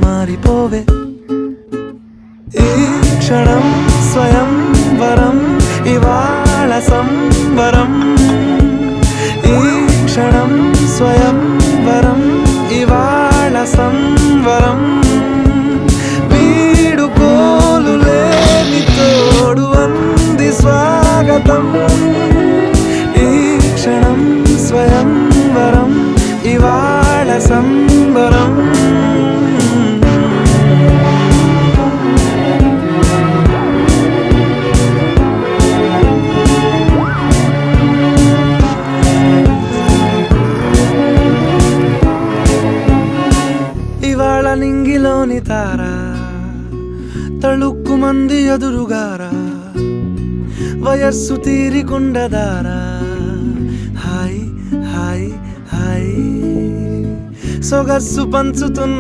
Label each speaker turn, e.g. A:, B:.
A: మారిపోవే ఈ క్షణం స్వయం వరం ఇవాళ సంబరం ఈ క్షణం స్వయం వరం ఇవాళ సంవరం వీడుకోలు లేని తోడు అంది స్వాగతం ఈ క్షణం స్వయం వరం ఇవాళ సంబరం ఇవాళ నింగిలోని తార తళుక్కు మంది ఎదురుగారా వయస్సు తీరికుండదారా హాయ్ హాయ్ హాయ్ సొగస్సు పంచుతున్న